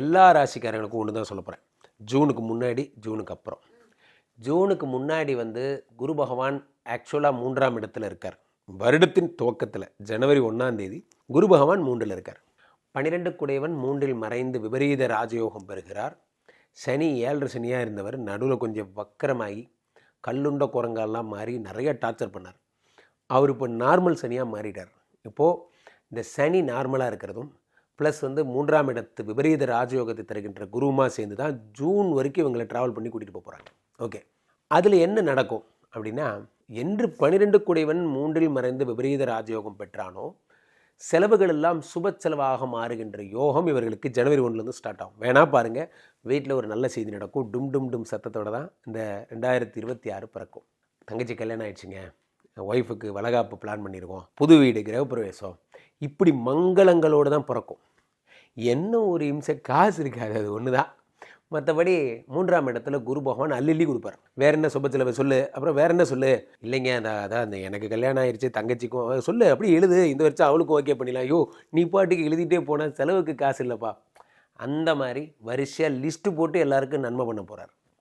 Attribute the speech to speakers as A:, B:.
A: எல்லா ராசிக்காரங்களுக்கும் ஒன்று தான் சொல்ல போகிறேன். ஜூனுக்கு முன்னாடி, ஜூனுக்கு அப்புறம். ஜூனுக்கு முன்னாடி குரு பகவான் ஆக்சுவலாக 3ஆம் இடத்துல இருக்கார். வருடத்தின் துவக்கத்தில் ஜனவரி 1ஆம் தேதி குரு பகவான் 3ல் இருக்கார். 12 குடையவன் 3ல் மறைந்து விபரீத ராஜயோகம் பெறுகிறார். சனி 7 சனியாக இருந்தவர் நடுவில் கொஞ்சம் வக்கரமாகி கல்லுண்ட குரங்கெல்லாம் மாறி நிறைய டார்ச்சர் பண்ணார். அவர் இப்போ நார்மல் சனியாக மாறிட்டார். இப்போது இந்த சனி நார்மலாக இருக்கிறதும் ப்ளஸ் 3ஆம் இடத்து விபரீத ராஜயோகத்தை தருகின்ற குருமா சேர்ந்து தான் ஜூன் வரைக்கும் இவங்களை ட்ராவல் பண்ணி கூட்டிகிட்டு போகிறாங்க. ஓகே, அதில் என்ன நடக்கும் அப்படின்னா, என்று 12 குடைவன் 3ல் மறைந்து விபரீத ராஜயோகம் பெற்றானோ செலவுகள் எல்லாம் சுப செலவாக மாறுகின்ற யோகம் இவர்களுக்கு ஜனவரி 1லேருந்து ஸ்டார்ட் ஆகும். வேணா பாருங்கள், வீட்டில் ஒரு நல்ல செய்தி நடக்கும். டும் டும் டும் சத்தத்தோடு தான் இந்த 2026 பிறக்கும். தங்கச்சி கல்யாணம் ஆயிடுச்சுங்க, ஒய்ஃபுக்கு வளகாப்பு பிளான் பண்ணியிருக்கோம், புது வீடு கிரகப்பிரவேசம், இப்படி மங்களங்களோடு தான் பிறக்கும். என்ன ஒரு இம்சை, காசு இருக்காது, அது ஒன்று தான். மற்றபடி 3ஆம் இடத்துல குரு பகவான் அள்ளி கொடுப்பார். வேற என்ன சுப செலவு சொல்லு, அப்புறம் வேற என்ன சொல்லு, இல்லைங்க அதான் அந்த எனக்கு கல்யாணம் ஆயிடுச்சு, தங்கச்சிக்கும் சொல்லு, அப்படி எழுது, இந்த வருஷம் அவளுக்கும் ஓகே பண்ணிடலாம். ஐயோ நீ பாட்டுக்கு எழுதிட்டே போனால் செலவுக்கு காசு இல்லைப்பா. அந்த மாதிரி வரிசையாக லிஸ்ட்டு போட்டு எல்லாருக்கும் நன்மை பண்ண போகிறார்.